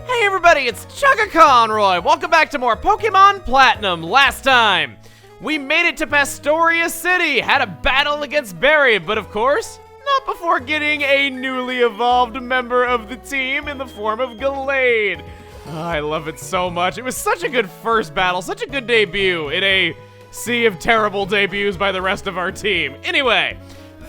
Hey everybody, it's Chugga Conroy! Welcome back to more Pokemon Platinum. Last time, we made it to Pastoria City, had a battle against Barry, but of course, not before getting a newly evolved member of the team in the form of Gallade. Oh, I love it so much. It was such a good first battle, such a good debut in a sea of terrible debuts by the rest of our team. Anyway,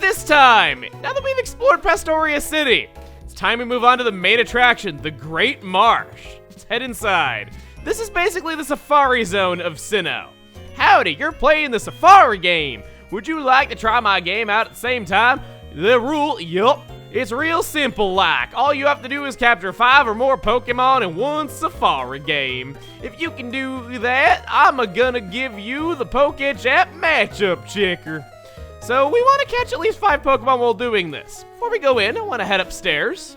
this time, now that we've explored Pastoria City, time we move on to the main attraction, the Great Marsh. Let's head inside. This is basically the safari zone of Sinnoh. Howdy, you're playing the safari game. Would you like to try my game out at the same time? The rule, yup, it's real simple like. All you have to do is capture 5 or more Pokemon in one safari game. If you can do that, I'm gonna give you the PokeChat matchup checker. So we want to catch at least 5 Pokemon while doing this. Before we go in, I want to head upstairs.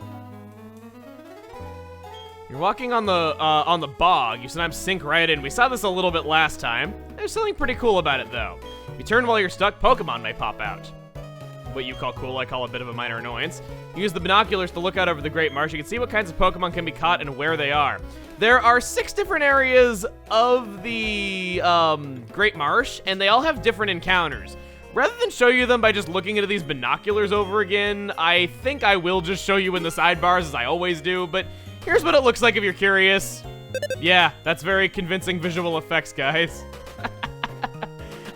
You're walking on the bog. You sometimes sink right in. We saw this a little bit last time. There's something pretty cool about it, though. If you turn while you're stuck, Pokemon may pop out. What you call cool, I call a bit of a minor annoyance. Use the binoculars to look out over the Great Marsh. You can see what kinds of Pokemon can be caught and where they are. There are 6 different areas of the Great Marsh, and they all have different encounters. Rather than show you them by just looking into these binoculars over again, I think I will just show you in the sidebars as I always do, but here's what it looks like if you're curious. Yeah, that's very convincing visual effects, guys.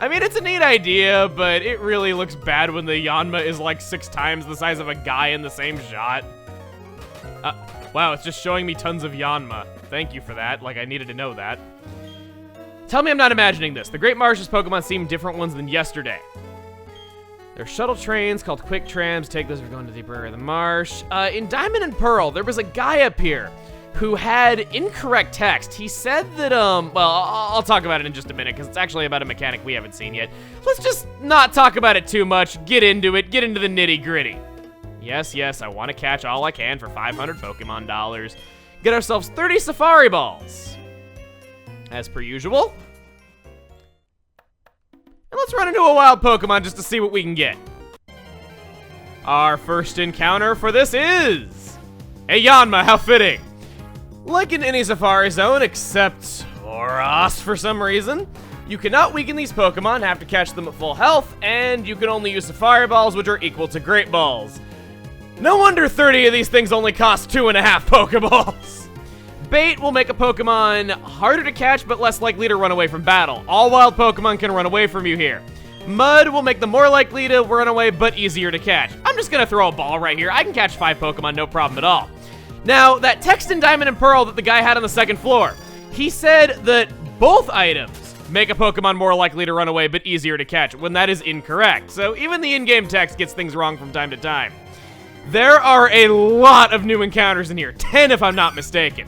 I mean, it's a neat idea, but it really looks bad when the Yanma is like 6 times the size of a guy in the same shot. Wow, it's just showing me tons of Yanma. Thank you for that, like I needed to know that. Tell me I'm not imagining this. The Great Marsh's Pokemon seem different ones than yesterday. There's shuttle trains called Quick Trams. Take those if you're going to the deeper area of the marsh. In Diamond and Pearl, there was a guy up here who had incorrect text. He said that, well, I'll talk about it in just a minute because it's actually about a mechanic we haven't seen yet. Let's just not talk about it too much. Get into it. Get into the nitty gritty. Yes, I want to catch all I can for 500 Pokemon dollars. Get ourselves 30 Safari Balls. As per usual. And let's run into a wild Pokemon just to see what we can get. Our first encounter for this is a Yanma, how fitting. Like in any Safari Zone, except for us for some reason, you cannot weaken these Pokemon, have to catch them at full health, and you can only use Safari Balls, which are equal to Great Balls. No wonder 30 of these things only cost 2.5 Pokeballs. Bait will make a Pokemon harder to catch, but less likely to run away from battle. All wild Pokemon can run away from you here. Mud will make them more likely to run away, but easier to catch. I'm just gonna throw a ball right here. I can catch 5 Pokemon, no problem at all. Now, that text in Diamond and Pearl that the guy had on the 2nd floor, he said that both items make a Pokemon more likely to run away, but easier to catch, when that is incorrect. So even the in-game text gets things wrong from time to time. There are a lot of new encounters in here, 10 if I'm not mistaken.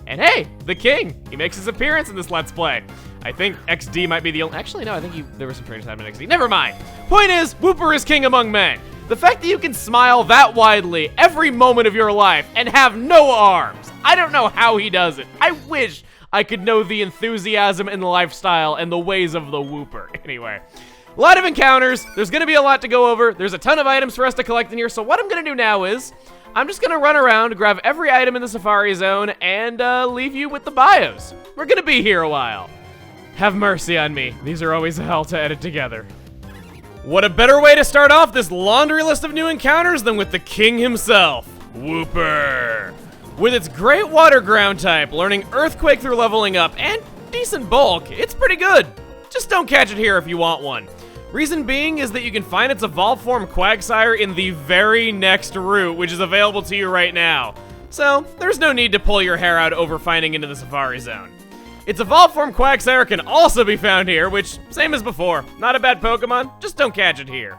And hey, the king, he makes his appearance in this Let's Play. I think XD might be the only, actually no, I think there were some trainers that had an XD. Never mind. Point is, Wooper is king among men. The fact that you can smile that widely every moment of your life and have no arms. I don't know how he does it. I wish I could know the enthusiasm and the lifestyle and the ways of the Wooper. Anyway, a lot of encounters. There's gonna be a lot to go over. There's a ton of items for us to collect in here. So what I'm gonna do now is, I'm just gonna run around, grab every item in the Safari Zone, and leave you with the bios. We're gonna be here a while. Have mercy on me. These are always a hell to edit together. What a better way to start off this laundry list of new encounters than with the king himself, Wooper. With its great water ground type, learning Earthquake through leveling up, and decent bulk, it's pretty good. Just don't catch it here if you want one. Reason being is that you can find its evolved form Quagsire in the very next route, which is available to you right now. So, there's no need to pull your hair out over finding into the Safari Zone. Its evolved form Quagsire can also be found here, which, same as before, not a bad Pokemon, just don't catch it here.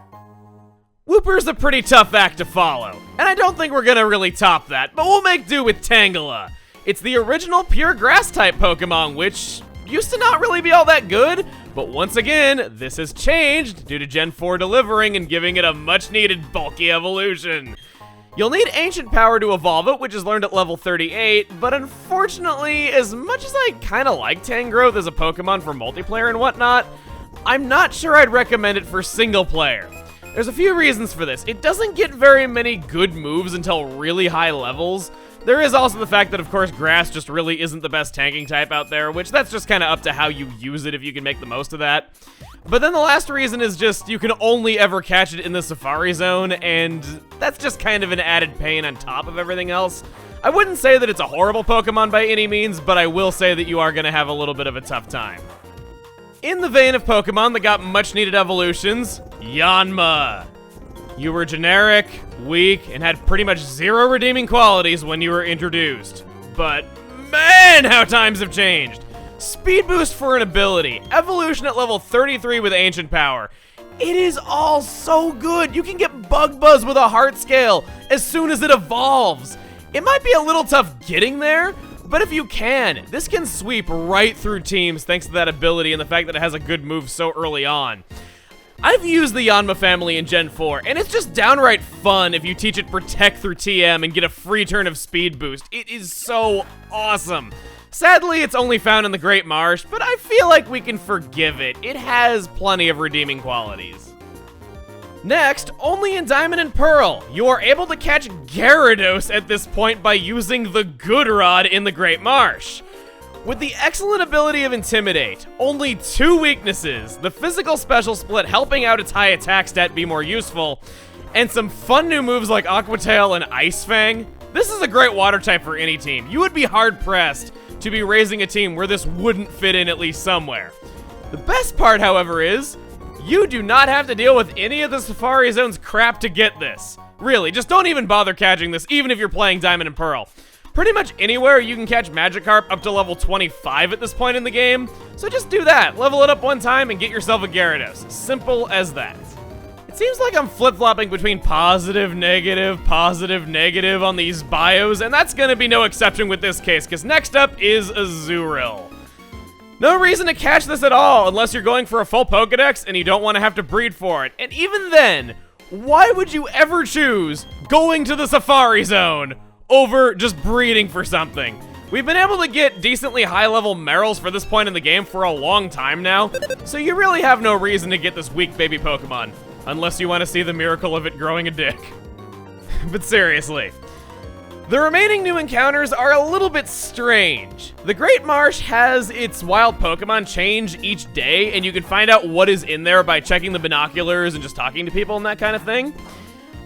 Wooper's a pretty tough act to follow, and I don't think we're gonna really top that, but we'll make do with Tangela. It's the original pure grass-type Pokemon, which used to not really be all that good, but once again, this has changed due to Gen 4 delivering and giving it a much-needed bulky evolution. You'll need Ancient Power to evolve it, which is learned at level 38, but unfortunately, as much as I kinda like Tangrowth as a Pokemon for multiplayer and whatnot, I'm not sure I'd recommend it for single player. There's a few reasons for this. It doesn't get very many good moves until really high levels, There is also the fact that, of course, grass just really isn't the best tanking type out there, which that's just kind of up to how you use it if you can make the most of that. But then the last reason is just you can only ever catch it in the Safari Zone, and that's just kind of an added pain on top of everything else. I wouldn't say that it's a horrible Pokemon by any means, but I will say that you are going to have a little bit of a tough time. In the vein of Pokemon that got much needed evolutions, Yanma. You were generic, weak, and had pretty much zero redeeming qualities when you were introduced. But man, how times have changed! Speed boost for an ability, evolution at level 33 with ancient power. It is all so good. You can get Bug Buzz with a heart scale as soon as it evolves. It might be a little tough getting there, but if you can, this can sweep right through teams thanks to that ability and the fact that it has a good move so early on. I've used the Yanma family in Gen 4, and it's just downright fun if you teach it Protect through TM and get a free turn of speed boost. It is so awesome. Sadly, it's only found in the Great Marsh, but I feel like we can forgive it. It has plenty of redeeming qualities. Next, only in Diamond and Pearl, you are able to catch Gyarados at this point by using the Good Rod in the Great Marsh. With the excellent ability of Intimidate, only 2 weaknesses, the physical special split helping out its high attack stat be more useful, and some fun new moves like Aqua Tail and Ice Fang, this is a great water type for any team. You would be hard-pressed to be raising a team where this wouldn't fit in at least somewhere. The best part, however, is you do not have to deal with any of the Safari Zone's crap to get this. Really, just don't even bother catching this, even if you're playing Diamond and Pearl. Pretty much anywhere you can catch Magikarp up to level 25 at this point in the game, so just do that, level it up one time and get yourself a Gyarados. Simple as that. It seems like I'm flip-flopping between positive, negative on these bios, and that's gonna be no exception with this case, because next up is Azurill. No reason to catch this at all unless you're going for a full Pokedex and you don't want to have to breed for it. And even then, why would you ever choose going to the Safari Zone over just breeding for something? We've been able to get decently high-level Merrills for this point in the game for a long time now, so you really have no reason to get this weak baby Pokemon, unless you want to see the miracle of it growing a dick. But seriously. The remaining new encounters are a little bit strange. The Great Marsh has its wild Pokemon change each day, and you can find out what is in there by checking the binoculars and just talking to people and that kind of thing.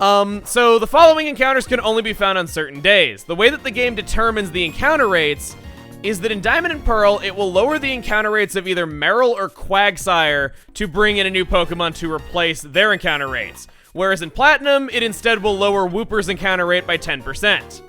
So the following encounters can only be found on certain days. The way that the game determines the encounter rates is that in Diamond and Pearl, it will lower the encounter rates of either Marill or Quagsire to bring in a new Pokemon to replace their encounter rates. Whereas in Platinum, it instead will lower Wooper's encounter rate by 10%.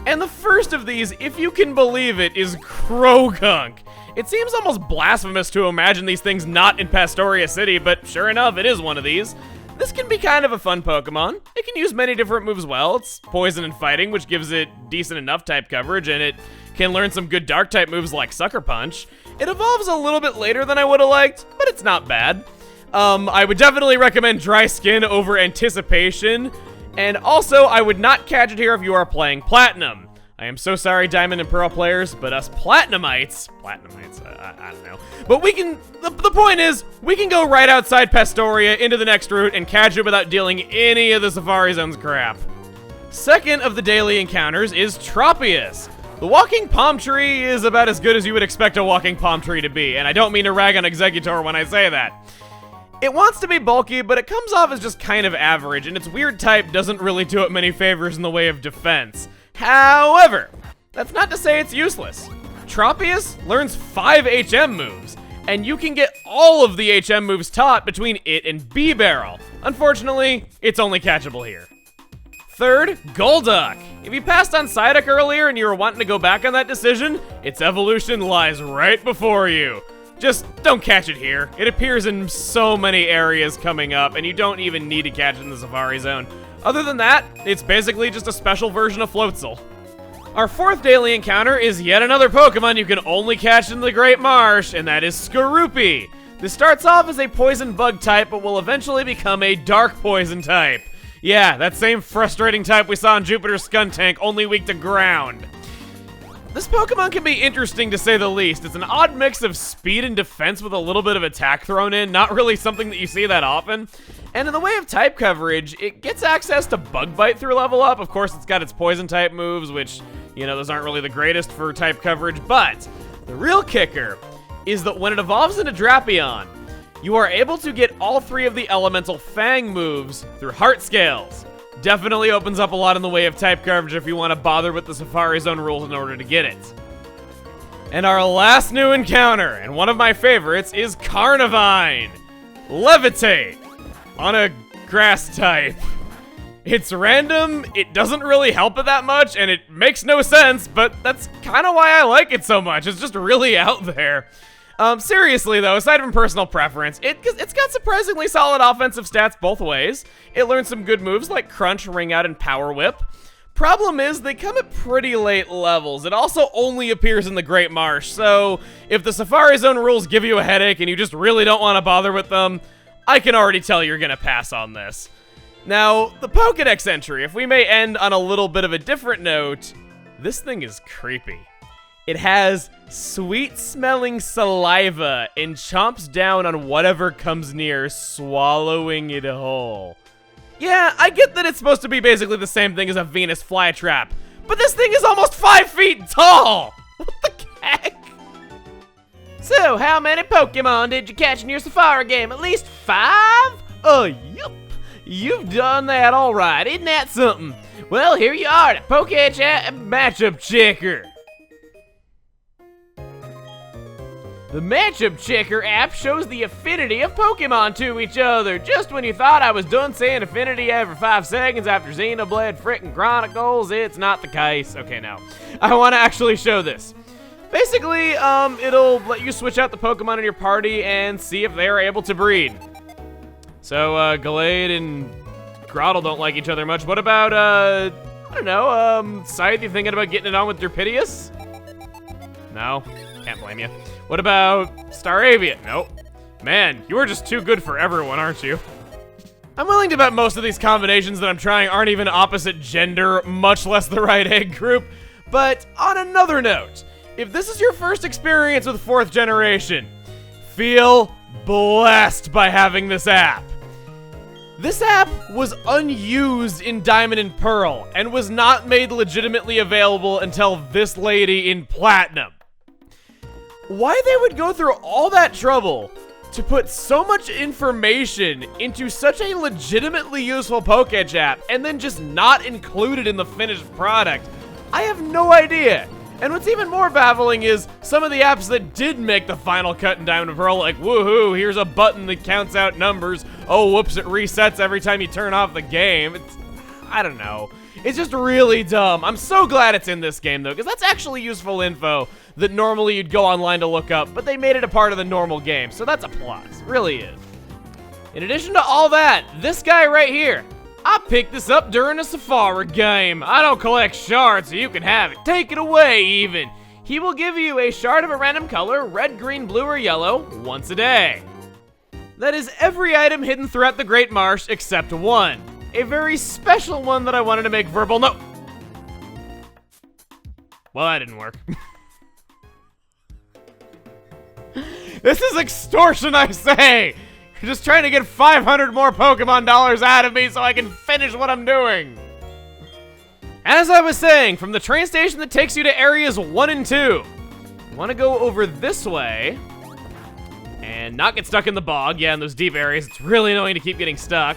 And the first of these, if you can believe it, is Croagunk. It seems almost blasphemous to imagine these things not in Pastoria City, but sure enough, it is one of these. This can be kind of a fun Pokemon. It can use many different moves well. It's Poison and Fighting, which gives it decent enough type coverage, and it can learn some good Dark type moves like Sucker Punch. It evolves a little bit later than I would have liked, but it's not bad. I would definitely recommend Dry Skin over Anticipation, and also I would not catch it here if you are playing Platinum. I am so sorry, Diamond and Pearl players, but us Platinumites, I don't know. But we can, the point is, we can go right outside Pastoria into the next route and catch it without dealing any of the Safari Zone's crap. Second of the daily encounters is Tropius. The walking palm tree is about as good as you would expect a walking palm tree to be, and I don't mean to rag on Exeggutor when I say that. It wants to be bulky, but it comes off as just kind of average, and its weird type doesn't really do it many favors in the way of defense. However, that's not to say it's useless. Tropius learns 5 HM moves, and you can get all of the HM moves taught between it and B-Barrel. Unfortunately, it's only catchable here. Third, Golduck. If you passed on Psyduck earlier and you were wanting to go back on that decision, its evolution lies right before you. Just don't catch it here. It appears in so many areas coming up, and you don't even need to catch it in the Safari Zone. Other than that, it's basically just a special version of Floatzel. Our fourth daily encounter is yet another Pokemon you can only catch in the Great Marsh, and that is Skorupi. This starts off as a poison bug type, but will eventually become a dark poison type. Yeah, that same frustrating type we saw in Jupiter's Skuntank, only weak to ground. This Pokemon can be interesting to say the least. It's an odd mix of speed and defense with a little bit of attack thrown in, not really something that you see that often. And in the way of type coverage, it gets access to Bug Bite through level up. Of course, it's got its poison type moves, which You know, those aren't really the greatest for type coverage, but the real kicker is that when it evolves into Drapion, you are able to get all 3 of the elemental Fang moves through Heart Scales. Definitely opens up a lot in the way of type coverage if you want to bother with the Safari Zone rules in order to get it. And our last new encounter, and one of my favorites, is Carnivine. Levitate on a grass type. It's random, it doesn't really help it that much, and it makes no sense, but that's kind of why I like it so much. It's just really out there. Seriously though, aside from personal preference, it's got surprisingly solid offensive stats both ways. It learns some good moves like Crunch, Ring Out, and Power Whip. Problem is, they come at pretty late levels. It also only appears in the Great Marsh, so if the Safari Zone rules give you a headache and you just really don't want to bother with them, I can already tell you're gonna pass on this. Now, the Pokédex entry, if we may end on a little bit of a different note, this thing is creepy. It has sweet-smelling saliva and chomps down on whatever comes near, swallowing it whole. Yeah, I get that it's supposed to be basically the same thing as a Venus flytrap, but this thing is almost 5 feet tall! What the heck? So, how many Pokemon did you catch in your Safari game? At least 5? Oh, yup. You've done that all right. Isn't that something? Well, here you are, the Pokechat Matchup Checker. The Matchup Checker app shows the affinity of Pokemon to each other. Just when you thought I was done saying affinity every 5 seconds after Xenoblade frickin' Chronicles, it's not the case. Okay, now, I want to actually show this. Basically, it'll let you switch out the Pokemon in your party and see if they are able to breed. So, Gallade and Grotle don't like each other much. What about, I don't know, Scythe, you thinking about getting it on with Derpidius? No? Can't blame you. What about Staravia? Nope. Man, you are just too good for everyone, aren't you? I'm willing to bet most of these combinations that I'm trying aren't even opposite gender, much less the right egg group. But on another note, if this is your first experience with 4th generation, feel blessed by having this app. This app was unused in Diamond and Pearl and was not made legitimately available until this lady in Platinum. Why they would go through all that trouble to put so much information into such a legitimately useful Pokédex app and then just not include it in the finished product, I have no idea. And what's even more baffling is some of the apps that did make the final cut in Diamond and Pearl, like, woohoo, here's a button that counts out numbers. Oh, whoops, it resets every time you turn off the game. I don't know. It's just really dumb. I'm so glad it's in this game, though, because that's actually useful info that normally you'd go online to look up, but they made it a part of the normal game, so that's a plus. It really is. In addition to all that, this guy right here, I picked this up during a Safari game. I don't collect shards, so you can have it. Take it away, even. He will give you a shard of a random color, red, green, blue, or yellow, once a day. That is every item hidden throughout the Great Marsh except one. A very special one that I wanted to make verbal no. Well, that didn't work. This is extortion, I say! You're just trying to get 500 more Pokemon dollars out of me so I can finish what I'm doing. As I was saying, from the train station that takes you to areas 1 and 2, you want to go over this way and not get stuck in the bog. Yeah, in those deep areas, it's really annoying to keep getting stuck.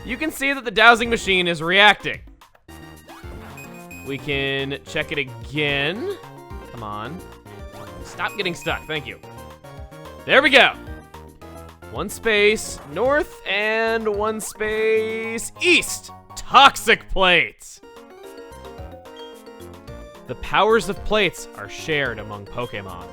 You can see that the dowsing machine is reacting. We can check it again. Come on. Stop getting stuck, thank you. There we go. 1 space north and 1 space east. Toxic plates. The powers of plates are shared among Pokemon.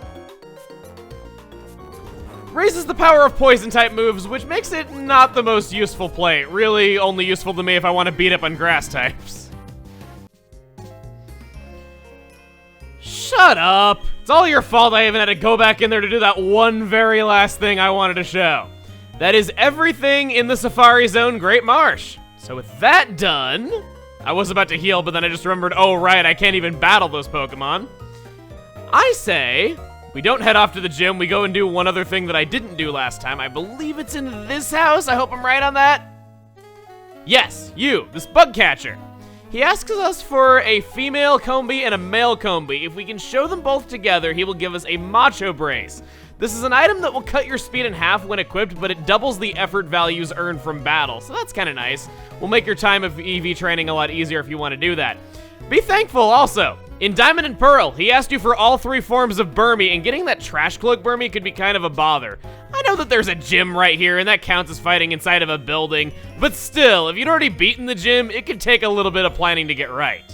Raises the power of poison type moves, which makes it not the most useful plate. Really only useful to me if I want to beat up on grass types. Shut up. It's all your fault I even had to go back in there to do that one very last thing I wanted to show. That is everything in the Safari Zone Great Marsh. So with that done, I was about to heal, but then I just remembered, oh right, I can't even battle those Pokemon. I say, we don't head off to the gym, we go and do one other thing that I didn't do last time. I believe it's in this house, I hope I'm right on that. Yes, you, this bug catcher. He asks us for a female Combee and a male Combee. If we can show them both together, he will give us a Macho Brace. This is an item that will cut your speed in half when equipped, but it doubles the effort values earned from battle, so that's kind of nice. Will make your time of EV training a lot easier if you want to do that. Be thankful also. In Diamond and Pearl, he asked you for all 3 forms of Burmy, and getting that Trash Cloak Burmy could be kind of a bother. I know that there's a gym right here, and that counts as fighting inside of a building, but still, if you'd already beaten the gym, it could take a little bit of planning to get right.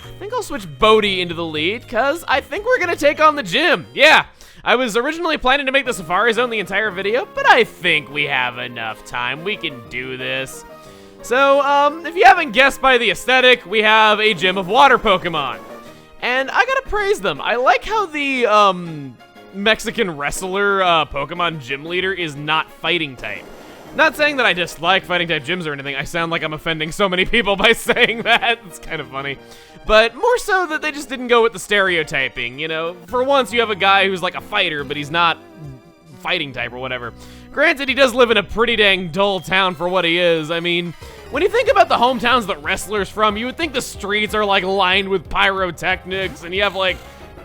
I think I'll switch Bodhi into the lead, because I think we're going to take on the gym. Yeah, I was originally planning to make the Safari Zone the entire video, but I think we have enough time. We can do this. So, if you haven't guessed by the aesthetic, we have a gym of water Pokemon. And I gotta praise them. I like how the, Mexican wrestler, Pokemon gym leader is not fighting type. Not saying that I dislike fighting type gyms or anything. I sound like I'm offending so many people by saying that. It's kind of funny. But more so that they just didn't go with the stereotyping, you know? For once, you have a guy who's like a fighter, but he's not fighting type or whatever. Granted, he does live in a pretty dang dull town for what he is. I mean, when you think about the hometowns that wrestlers from, you would think the streets are like lined with pyrotechnics, and you have like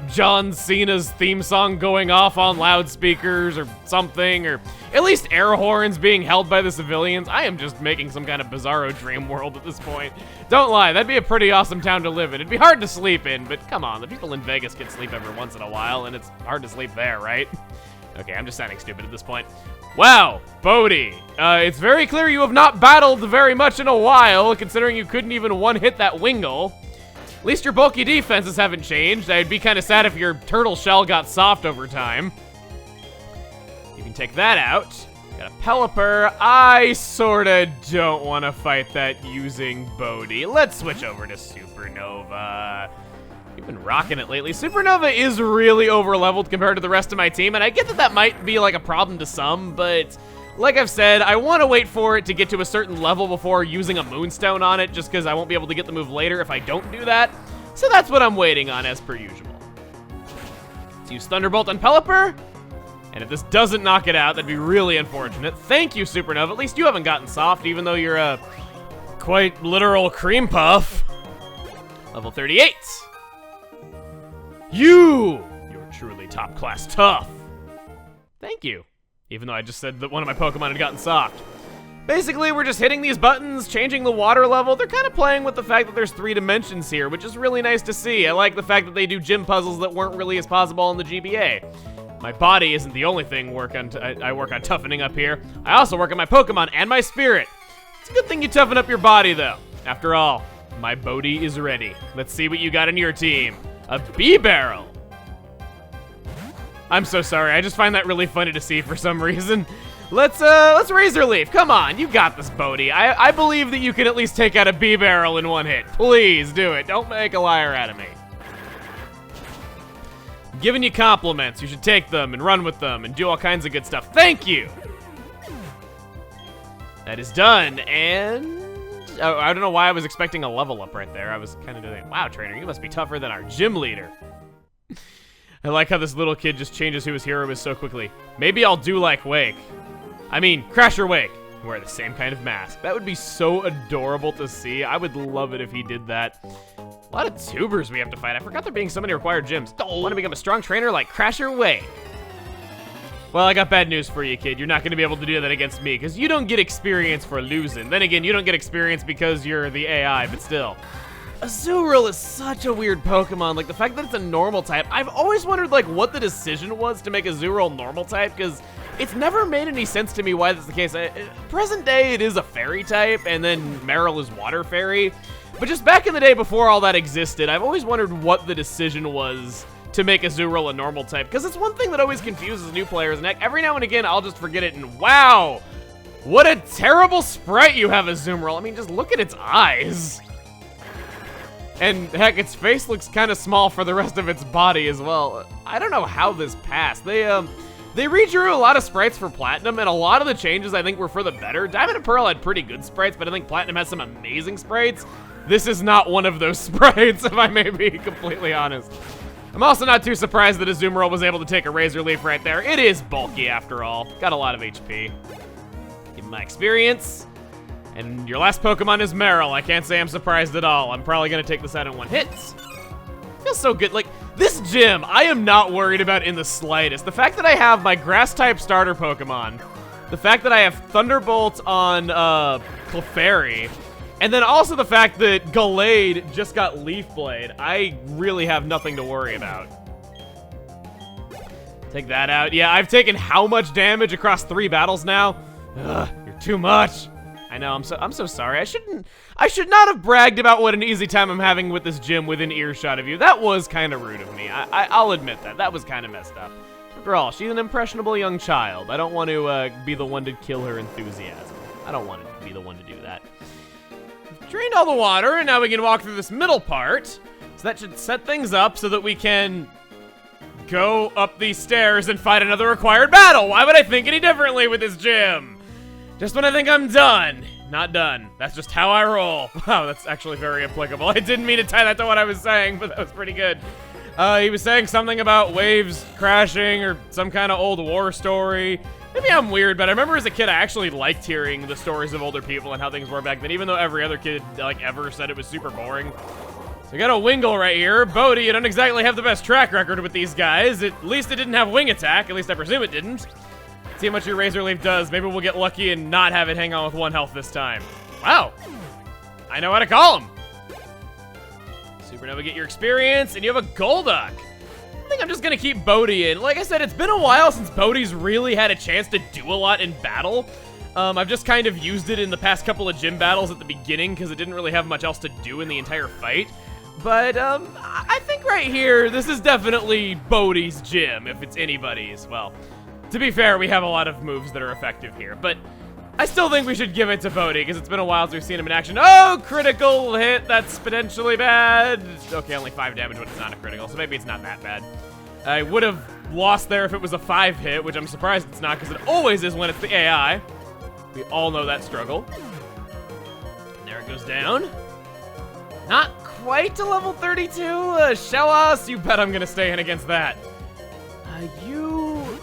John Cena's theme song going off on loudspeakers or something, or at least air horns being held by the civilians. I am just making some kind of bizarro dream world at this point. Don't lie, that'd be a pretty awesome town to live in. It'd be hard to sleep in, but come on, the people in Vegas can sleep every once in a while, and it's hard to sleep there, right? Okay, I'm just sounding stupid at this point. Wow, Bodhi. It's very clear you have not battled very much in a while, considering you couldn't even one-hit that Wingull. At least your bulky defenses haven't changed. I'd be kind of sad if your turtle shell got soft over time. You can take that out. Got a Pelipper. I sorta don't want to fight that using Bodhi. Let's switch over to Supernova. You've been rocking it lately. Supernova is really over-leveled compared to the rest of my team, and I get that that might be like a problem to some, but like I've said, I want to wait for it to get to a certain level before using a Moonstone on it, just because I won't be able to get the move later if I don't do that. So that's what I'm waiting on, as per usual. Let's use Thunderbolt on Pelipper, and if this doesn't knock it out, that'd be really unfortunate. Thank you, Supernova. At least you haven't gotten soft, even though you're a quite literal cream puff. Level 38. You're truly top-class tough. Thank you. Even though I just said that one of my Pokemon had gotten soft. Basically, we're just hitting these buttons, changing the water level. They're kind of playing with the fact that there's 3 dimensions here, which is really nice to see. I like the fact that they do gym puzzles that weren't really as possible in the GBA. My body isn't the only thing I work on toughening up here. I also work on my Pokemon and my spirit. It's a good thing you toughen up your body, though. After all, my Bodhi is ready. Let's see what you got in your team. A B-Barrel. I'm so sorry. I just find that really funny to see for some reason. Let's Razor Leaf. Come on, you got this, Bodhi. I believe that you can at least take out a B-Barrel in one hit. Please do it. Don't make a liar out of me. I'm giving you compliments. You should take them and run with them and do all kinds of good stuff. Thank you. That is done, and oh, I don't know why I was expecting a level up right there. I was kind of doing, wow, trainer, you must be tougher than our gym leader. I like how this little kid just changes who his hero is so quickly. Maybe I'll do like Wake. I mean, Crasher Wake. Wear the same kind of mask. That would be so adorable to see. I would love it if he did that. A lot of tubers we have to fight. I forgot there being so many required gyms. Don't want to become a strong trainer like Crasher Wake. Well, I got bad news for you, kid. You're not going to be able to do that against me, because you don't get experience for losing. Then again, you don't get experience because you're the AI, but still. Azurill is such a weird Pokemon. Like, the fact that it's a normal type, I've always wondered, like, what the decision was to make Azurill normal type, because it's never made any sense to me why that's the case. Present day, it is a fairy type, and then Marill is water fairy. But just back in the day before all that existed, I've always wondered what the decision was to make Azurill a normal type, because it's one thing that always confuses new players, and heck, every now and again, I'll just forget it, and wow! What a terrible sprite you have, Azumarill. I mean, just look at its eyes. And heck, its face looks kind of small for the rest of its body as well. I don't know how this passed. They redrew a lot of sprites for Platinum, and a lot of the changes I think were for the better. Diamond and Pearl had pretty good sprites, but I think Platinum has some amazing sprites. This is not one of those sprites, if I may be completely honest. I'm also not too surprised that Azumarill was able to take a Razor Leaf right there. It is bulky after all. Got a lot of HP. Give him my experience. And your last Pokemon is Meryl. I can't say I'm surprised at all. I'm probably gonna take this out in one hit. Feels so good. Like, this gym, I am not worried about in the slightest. The fact that I have my Grass-type starter Pokemon, the fact that I have Thunderbolt on Clefairy, and then also the fact that Gallade just got Leaf Blade, I really have nothing to worry about. Take that out. Yeah, I've taken how much damage across 3 battles now? Ugh, you're too much. I know, I'm so sorry. I should not have bragged about what an easy time I'm having with this gym within earshot of you. That was kind of rude of me. I'll admit that. That was kind of messed up. After all, she's an impressionable young child. I don't want to be the one to kill her enthusiasm. I don't want to be the one to do that. We've drained all the water, and now we can walk through this middle part. So that should set things up so that we can go up these stairs and fight another required battle. Why would I think any differently with this gym? Just when I think I'm done. Not done. That's just how I roll. Wow, that's actually very applicable. I didn't mean to tie that to what I was saying, but that was pretty good. He was saying something about waves crashing or some kind of old war story. Maybe I'm weird, but I remember as a kid I actually liked hearing the stories of older people and how things were back then, even though every other kid, like, ever said it was super boring. So we got a Wingull right here. Bodhi, you don't exactly have the best track record with these guys. At least it didn't have Wing Attack. At least I presume it didn't. See how much your Razor Leaf does. Maybe we'll get lucky and not have it hang on with 1 health this time. Wow. I know how to call him. Supernova, get your experience, and you have a Golduck. I think I'm just gonna keep Bodhi in. Like I said, it's been a while since Bodhi's really had a chance to do a lot in battle. I've just kind of used it in the past couple of gym battles at the beginning because it didn't really have much else to do in the entire fight. But I think right here, this is definitely Bodhi's gym, if it's anybody's. Well, to be fair, we have a lot of moves that are effective here, but I still think we should give it to Bodhi because it's been a while since we've seen him in action. Oh, critical hit. That's potentially bad. Okay, only 5 damage when it's not a critical, so maybe it's not that bad. I would have lost there if it was a 5 hit, which I'm surprised it's not because it always is when it's the AI. We all know that struggle. And there it goes down. Not quite to level 32. Shellos, you bet I'm going to stay in against that.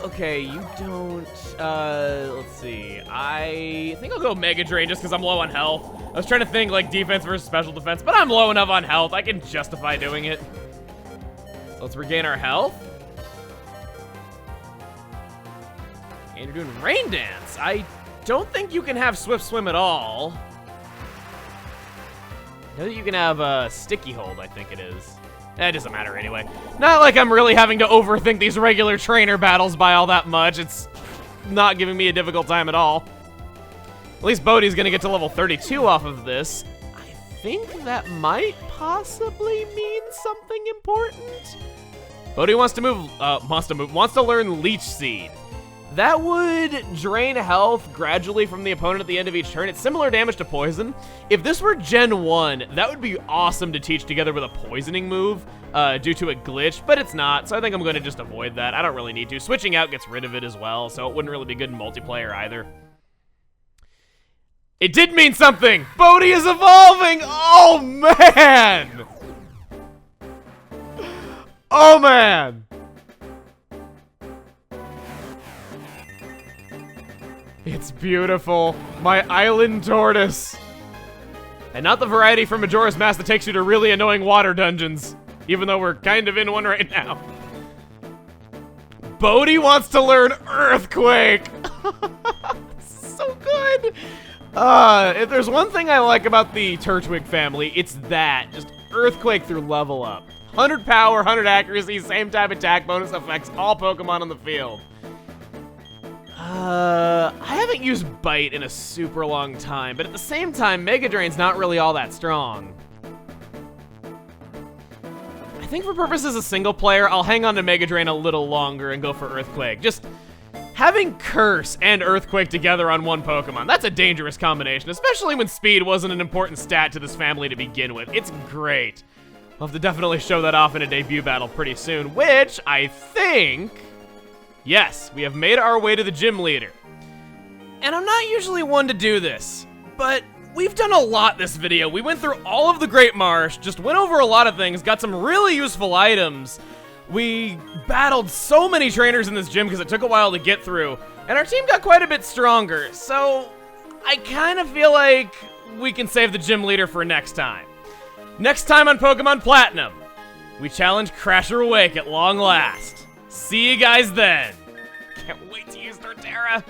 Okay, you don't, let's see. I think I'll go Mega Drain just because I'm low on health. I was trying to think, like, defense versus special defense, but I'm low enough on health. I can justify doing it. So let's regain our health. And you're doing Rain Dance. I don't think you can have Swift Swim at all. I know that you can have Sticky Hold, I think it is. It doesn't matter anyway. Not like I'm really having to overthink these regular trainer battles by all that much. It's not giving me a difficult time at all. At least Bodhi's gonna get to level 32 off of this. I think that might possibly mean something important. Bodhi wants to learn Leech Seed. That would drain health gradually from the opponent at the end of each turn. It's similar damage to Poison. If this were Gen 1, that would be awesome to teach together with a Poisoning move due to a glitch, but it's not, so I think I'm going to just avoid that. I don't really need to. Switching out gets rid of it as well, so it wouldn't really be good in multiplayer either. It did mean something! Bodhi is evolving! Oh, man! Oh, man! It's beautiful. My island tortoise. And not the variety from Majora's Mask that takes you to really annoying water dungeons. Even though we're kind of in one right now. Bodhi wants to learn Earthquake. So good. If there's one thing I like about the Turtwig family, it's that. Just Earthquake through level up. 100 power, 100 accuracy, same type attack, bonus effects, all Pokemon on the field. I haven't used Bite in a super long time, but at the same time, Mega Drain's not really all that strong. I think for purposes of single player, I'll hang on to Mega Drain a little longer and go for Earthquake. Just having Curse and Earthquake together on one Pokemon, that's a dangerous combination, especially when speed wasn't an important stat to this family to begin with. It's great. We'll have to definitely show that off in a debut battle pretty soon, which I think... Yes, we have made our way to the gym leader. And I'm not usually one to do this, but we've done a lot this video. We went through all of the Great Marsh, just went over a lot of things, got some really useful items. We battled so many trainers in this gym because it took a while to get through, and our team got quite a bit stronger. So I kind of feel like we can save the gym leader for next time. Next time on Pokemon Platinum, we challenge Crasher Awake at long last. See you guys then. Can't wait to use Torterra.